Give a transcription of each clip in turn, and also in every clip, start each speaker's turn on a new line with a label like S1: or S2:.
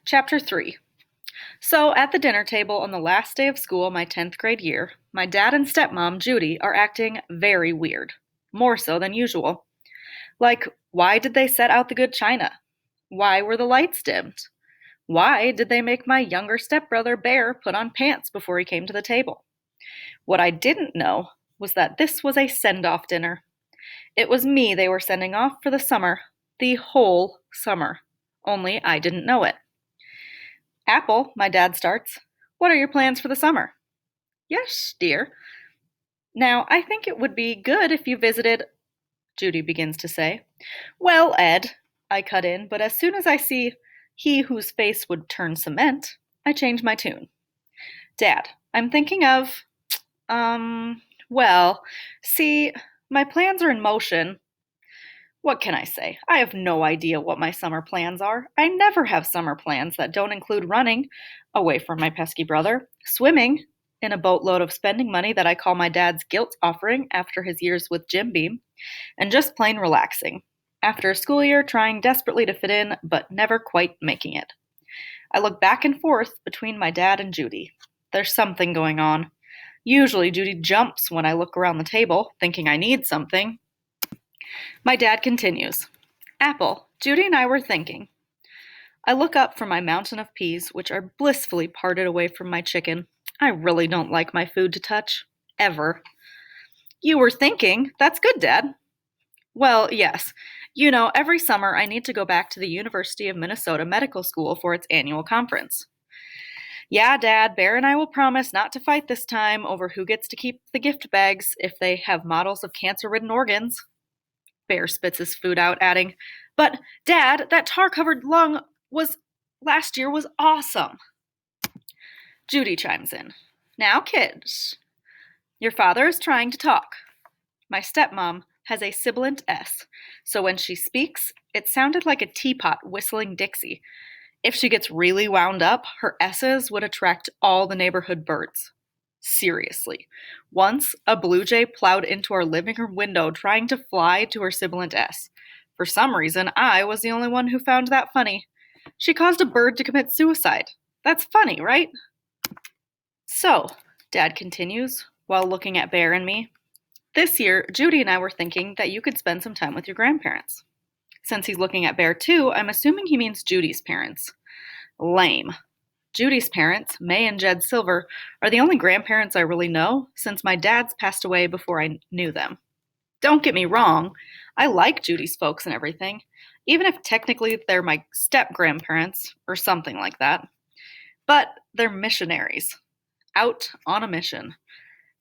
S1: Chapter 3. So, at the dinner table on the last day of school my 10th grade year, my dad and stepmom, Judy, are acting very weird. More so than usual. Like, why did they set out the good china? Why were the lights dimmed? Why did they make my younger stepbrother Bear put on pants before he came to the table? What I didn't know was that this was a send off dinner. It was me they were sending off for the summer. The whole summer. Only I didn't know it. Apple, my dad starts. What are your plans for the summer? Yes, dear. Now, I think it would be good if you visited, Judy begins to say. Well, Ed, I cut in, but as soon as I see he whose face would turn cement, I change my tune. Dad, I'm thinking of, well, see, my plans are in motion. What can I say? I have no idea what my summer plans are. I never have summer plans that don't include running away from my pesky brother, swimming in a boatload of spending money that I call my dad's guilt offering after his years with Jim Beam, and just plain relaxing. After a school year trying desperately to fit in, but never quite making it. I look back and forth between my dad and Judy. There's something going on. Usually Judy jumps when I look around the table, thinking I need something. My dad continues. Apple, Judy and I were thinking. I look up from my mountain of peas, which are blissfully parted away from my chicken. I really don't like my food to touch. Ever. You were thinking? That's good, Dad. Well, yes. You know, every summer I need to go back to the University of Minnesota Medical School for its annual conference. Yeah, Dad, Bear and I will promise not to fight this time over who gets to keep the gift bags if they have models of cancer-ridden organs. Bear spits his food out, adding, But, Dad, that tar-covered lung last year was awesome. Judy chimes in. Now, kids, your father is trying to talk. My stepmom has a sibilant S, so when she speaks, it sounded like a teapot whistling Dixie. If she gets really wound up, her S's would attract all the neighborhood birds. Seriously. Once, a blue jay plowed into our living room window trying to fly to her sibilant S. For some reason, I was the only one who found that funny. She caused a bird to commit suicide. That's funny, right? So, Dad continues, while looking at Bear and me, this year, Judy and I were thinking that you could spend some time with your grandparents. Since he's looking at Bear too, I'm assuming he means Judy's parents. Lame. Judy's parents, May and Jed Silver, are the only grandparents I really know, since my dad's passed away before I knew them. Don't get me wrong, I like Judy's folks and everything, even if technically they're my step-grandparents, or something like that. But they're missionaries. Out on a mission.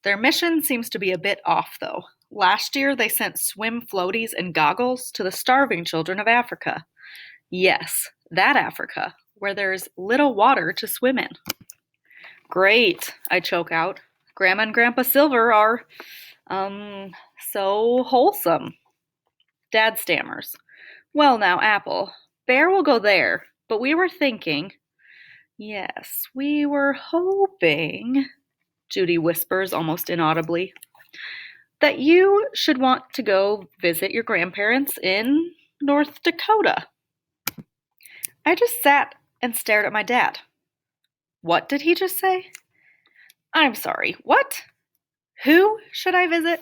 S1: Their mission seems to be a bit off, though. Last year, they sent swim floaties and goggles to the starving children of Africa. Yes, that Africa, where there's little water to swim in. Great, I choke out. Grandma and Grandpa Silver are, so wholesome. Dad stammers. Well now, Apple, Bear will go there, but we were thinking. Yes, we were hoping, Judy whispers almost inaudibly, that you should want to go visit your grandparents in North Dakota. I just sat and stared at my dad. What did he just say? I'm sorry, what? Who should I visit?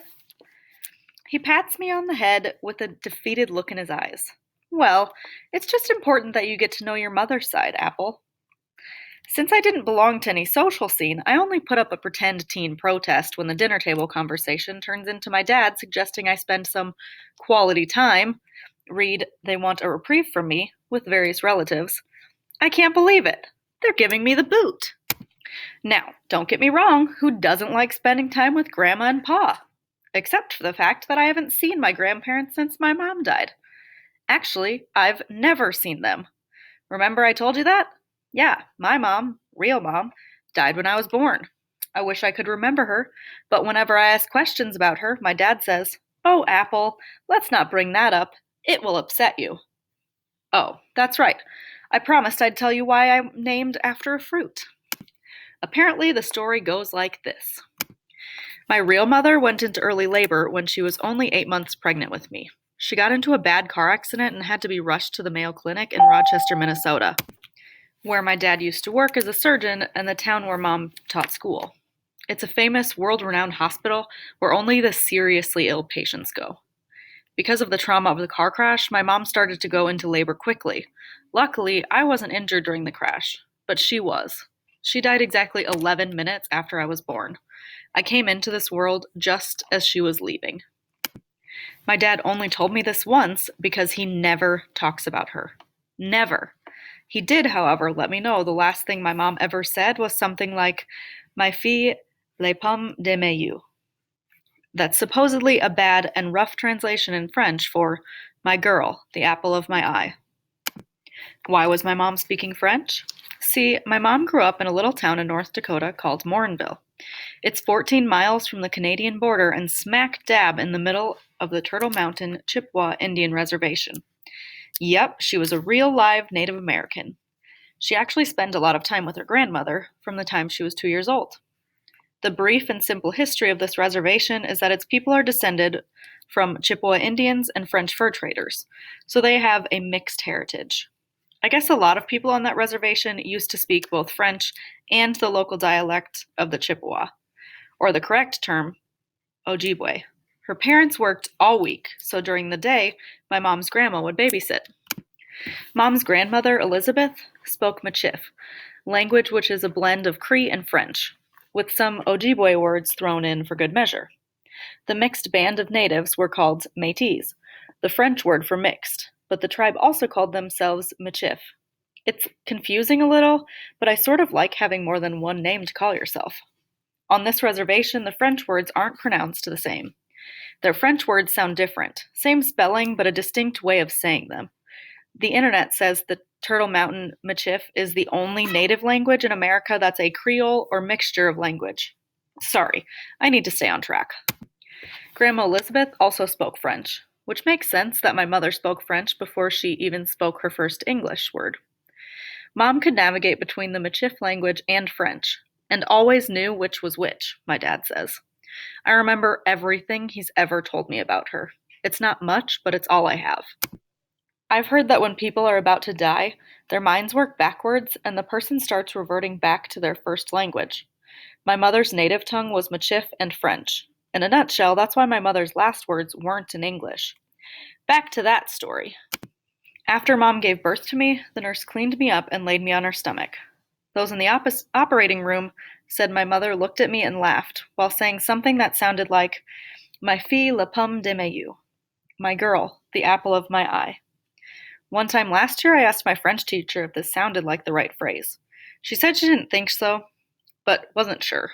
S1: He pats me on the head with a defeated look in his eyes. Well, it's just important that you get to know your mother's side, Apple. Since I didn't belong to any social scene, I only put up a pretend teen protest when the dinner table conversation turns into my dad suggesting I spend some quality time, read They Want a Reprieve from Me, with various relatives. I can't believe it. They're giving me the boot. Now, don't get me wrong, who doesn't like spending time with Grandma and Pa? Except for the fact that I haven't seen my grandparents since my mom died. Actually, I've never seen them. Remember I told you that? Yeah, my mom, real mom, died when I was born. I wish I could remember her, but whenever I ask questions about her, my dad says, Oh, Apple, let's not bring that up. It will upset you. Oh, that's right. I promised I'd tell you why I'm named after a fruit. Apparently, the story goes like this. My real mother went into early labor when she was only 8 months pregnant with me. She got into a bad car accident and had to be rushed to the Mayo Clinic in Rochester, Minnesota. where my dad used to work as a surgeon and the town where Mom taught school. It's a famous, world-renowned hospital where only the seriously ill patients go. Because of the trauma of the car crash, my mom started to go into labor quickly. Luckily, I wasn't injured during the crash, but she was. She died exactly 11 minutes after I was born. I came into this world just as she was leaving. My dad only told me this once because he never talks about her. Never. He did, however, let me know the last thing my mom ever said was something like, "My fille, les pommes de Mayu." That's supposedly a bad and rough translation in French for "my girl, the apple of my eye." Why was my mom speaking French? See, my mom grew up in a little town in North Dakota called Morinville. It's 14 miles from the Canadian border and smack dab in the middle of the Turtle Mountain Chippewa Indian Reservation. Yep, she was a real live Native American. She actually spent a lot of time with her grandmother from the time she was 2 years old. The brief and simple history of this reservation is that its people are descended from Chippewa Indians and French fur traders, so they have a mixed heritage. I guess a lot of people on that reservation used to speak both French and the local dialect of the Chippewa, or the correct term, Ojibwe. Her parents worked all week, so during the day, my mom's grandma would babysit. Mom's grandmother, Elizabeth, spoke Michif, language which is a blend of Cree and French, with some Ojibwe words thrown in for good measure. The mixed band of natives were called Métis, the French word for mixed, but the tribe also called themselves Michif. It's confusing a little, but I sort of like having more than one name to call yourself. On this reservation, the French words aren't pronounced the same. Their French words sound different, same spelling, but a distinct way of saying them. The internet says the Turtle Mountain Michif is the only native language in America that's a Creole or mixture of language. Sorry, I need to stay on track. Grandma Elizabeth also spoke French, which makes sense that my mother spoke French before she even spoke her first English word. Mom could navigate between the Michif language and French, and always knew which was which, my dad says. I remember everything he's ever told me about her. It's not much, but it's all I have. I've heard that when people are about to die, their minds work backwards and the person starts reverting back to their first language. My mother's native tongue was Michif and French. In a nutshell, that's why my mother's last words weren't in English. Back to that story. After Mom gave birth to me, the nurse cleaned me up and laid me on her stomach. Those in the operating room said my mother looked at me and laughed, while saying something that sounded like, "My fille la pomme de Mayu," my girl, the apple of my eye. One time last year, I asked my French teacher if this sounded like the right phrase. She said she didn't think so, but wasn't sure.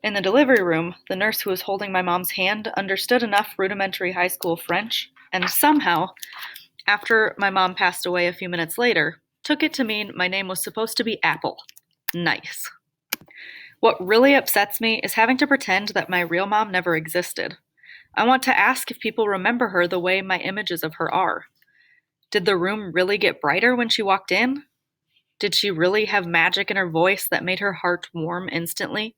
S1: In the delivery room, the nurse who was holding my mom's hand understood enough rudimentary high school French, and somehow, after my mom passed away a few minutes later, took it to mean my name was supposed to be Apple. Nice. What really upsets me is having to pretend that my real mom never existed. I want to ask if people remember her the way my images of her are. Did the room really get brighter when she walked in? Did she really have magic in her voice that made her heart warm instantly?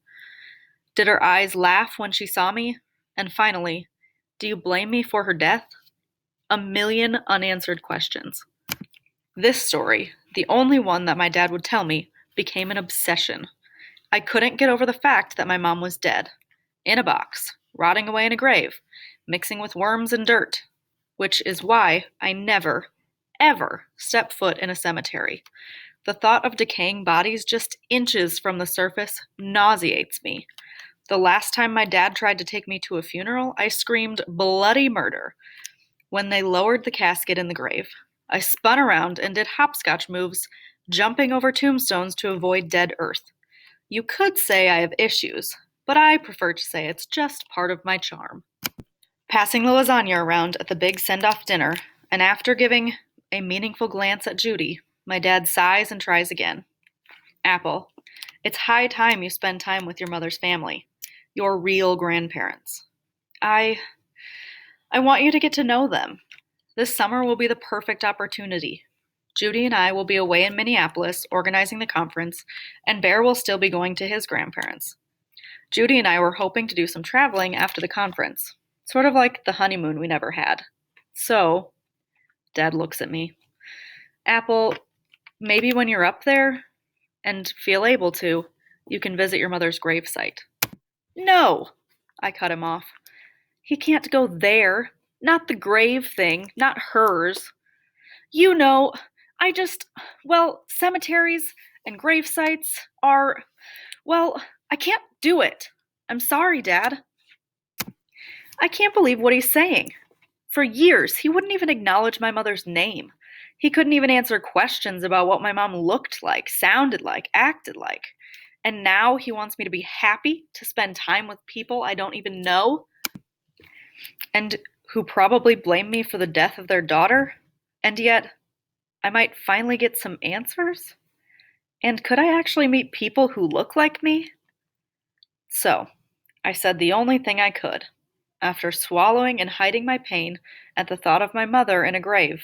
S1: Did her eyes laugh when she saw me? And finally, do you blame me for her death? A million unanswered questions. This story, the only one that my dad would tell me, became an obsession. I couldn't get over the fact that my mom was dead, in a box, rotting away in a grave, mixing with worms and dirt, which is why I never, ever step foot in a cemetery. The thought of decaying bodies just inches from the surface nauseates me. The last time my dad tried to take me to a funeral, I screamed bloody murder when they lowered the casket in the grave. I spun around and did hopscotch moves, jumping over tombstones to avoid dead earth. You could say I have issues, but I prefer to say it's just part of my charm. Passing the lasagna around at the big send-off dinner, and after giving a meaningful glance at Judy, my dad sighs and tries again. Apple, it's high time you spend time with your mother's family, your real grandparents. I want you to get to know them. This summer will be the perfect opportunity. Judy and I will be away in Minneapolis organizing the conference, and Bear will still be going to his grandparents. Judy and I were hoping to do some traveling after the conference, sort of like the honeymoon we never had. So, Dad looks at me. Apple, Maybe when you're up there and feel able to, you can visit your mother's gravesite. No! I cut him off. He can't go there. Not the grave thing, not hers. You know, I just, well, cemeteries and grave sites are, well, I can't do it. I'm sorry, Dad. I can't believe what he's saying. For years, he wouldn't even acknowledge my mother's name. He couldn't even answer questions about what my mom looked like, sounded like, acted like. And now he wants me to be happy to spend time with people I don't even know and who probably blame me for the death of their daughter. And yet, I might finally get some answers? And could I actually meet people who look like me? So, I said the only thing I could, after swallowing and hiding my pain at the thought of my mother in a grave.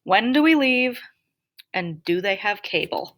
S1: When do we leave? And do they have cable?